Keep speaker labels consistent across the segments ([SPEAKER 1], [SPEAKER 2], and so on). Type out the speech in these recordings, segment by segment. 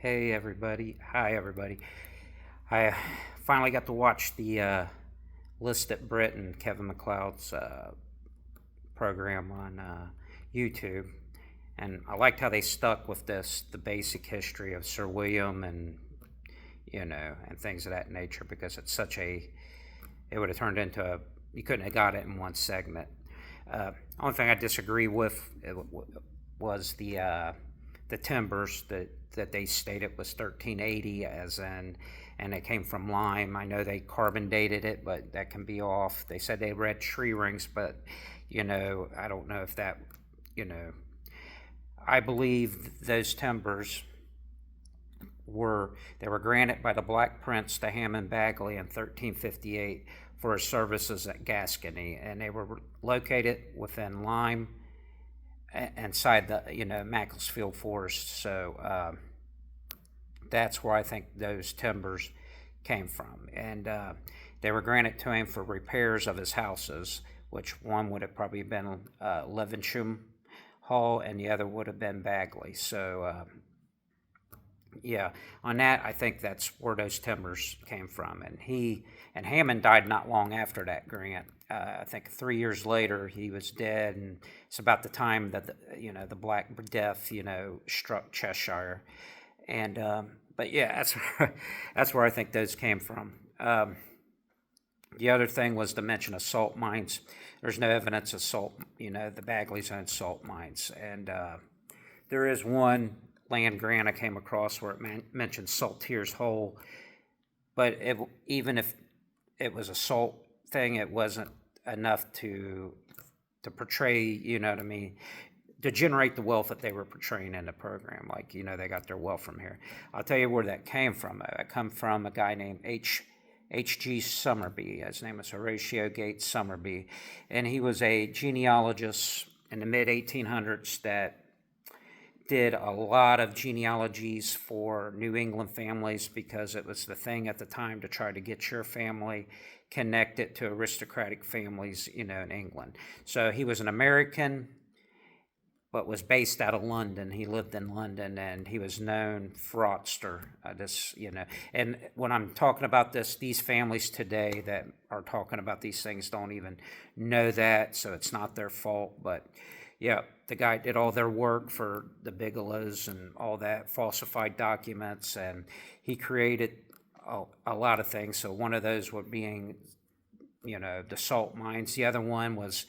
[SPEAKER 1] Hey everybody. Hi everybody. I finally got to watch the List at Britain, Kevin Mcclouds program on YouTube. And I liked how they stuck with the basic history of Sir William and things of that nature because it would have turned into you couldn't have got it in one segment. Only thing I disagree with was the timbers that they stated was 1380 and it came from lime. I know they carbon dated it, but that can be off. They said they read tree rings, but I don't know if that you know I believe those timbers were granted by the Black Prince to Hammond Baguley in 1358 for his services at Gascony, and they were located within Lyme inside the Macclesfield Forest. So that's where I think those timbers came from, and they were granted to him for repairs of his houses, which one would have probably been Levenshulme Hall, and the other would have been Bagley. So yeah, on that, I think that's where those timbers came from. And Hammond died not long after that grant. I think 3 years later he was dead, and it's about the time that the Black Death struck Cheshire, and but yeah, that's where I think those came from. The other thing was to mention of salt mines. There's no evidence of salt. The Bagleys owned salt mines, and there is one land grant I came across where it mentioned Saltier's Hole, but even if it was a salt thing, it wasn't enough to portray, what I mean, to generate the wealth that they were portraying in the program. Like, they got their wealth from here. I'll tell you where that came from. It come from a guy named H.G. Somerby. His name was Horatio Gates Somerby, and he was a genealogist in the mid-1800s that did a lot of genealogies for New England families because it was the thing at the time to try to get your family connected to aristocratic families, in England. So he was an American, but was based out of London. He lived in London, and he was known fraudster. And when I'm talking about these families today that are talking about these things don't even know that, so it's not their fault. But yeah, the guy did all their work for the Bigelows and all that, falsified documents, and he created a lot of things. So one of those were being, the salt mines. The other one was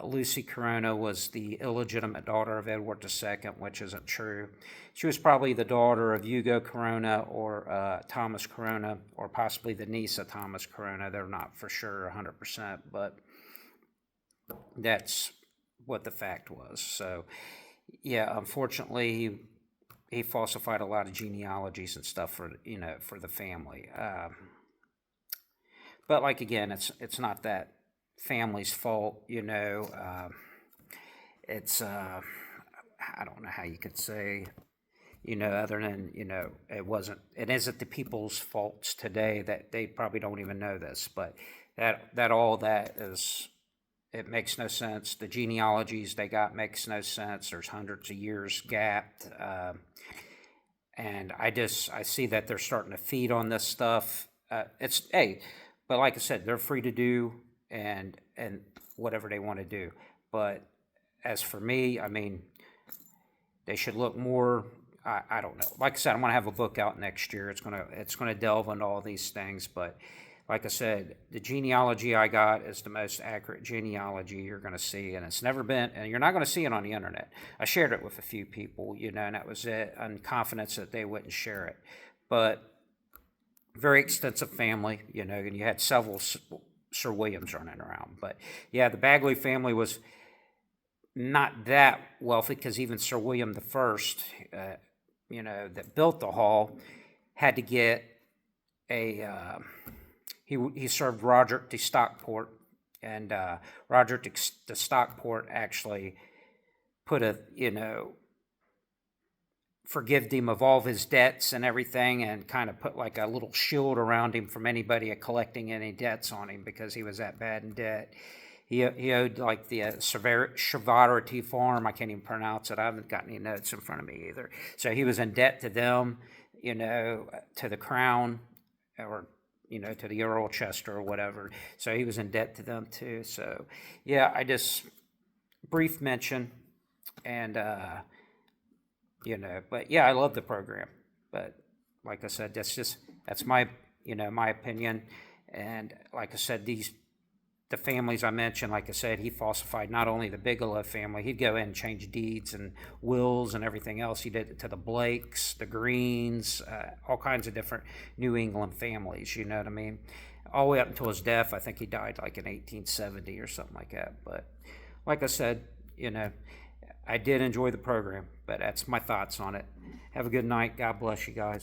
[SPEAKER 1] Lucy Corona was the illegitimate daughter of Edward II, which isn't true. She was probably the daughter of Hugo Corona or Thomas Corona, or possibly the niece of Thomas Corona. They're not for sure 100%, but that's what the fact was. So yeah, unfortunately he falsified a lot of genealogies and stuff for the family. But like again, it's not that family's fault. It's I don't know how you could say, other than it isn't the people's faults today that they probably don't even know this, but that is. It makes no sense. The genealogies they got makes no sense. There's hundreds of years gapped, and I see that they're starting to feed on this stuff. But like I said, they're free to do and whatever they want to do. But as for me, I mean, they should look more. I don't know. Like I said, I'm gonna have a book out next year. It's gonna delve into all these things, but. Like I said, the genealogy I got is the most accurate genealogy you're going to see, and it's never been, and you're not going to see it on the internet. I shared it with a few people, and that was it, on confidence that they wouldn't share it. But very extensive family, and you had several Sir Williams running around. But yeah, the Bagley family was not that wealthy because even Sir William the First, that built the hall, had to get a. He served Roger de Stockport, and Roger de Stockport actually put forgived him of all of his debts and everything, and kind of put like a little shield around him from anybody collecting any debts on him because he was that bad in debt. he owed like the Severity Farm. I can't even pronounce it. I haven't got any notes in front of me either. So he was in debt to them, to the crown, or to the Earl Chester or whatever. So he was in debt to them too. So yeah, I just brief mention, and but yeah, I love the program. But like I said, that's my my opinion. And like I said, the families I mentioned, like I said, he falsified not only the Bigelow family, he'd go in and change deeds and wills and everything else. He did it to the Blakes, the Greens, all kinds of different New England families, you know what I mean? All the way up until his death. I think he died like in 1870 or something like that. But like I said, I did enjoy the program, but that's my thoughts on it. Have a good night. God bless you guys.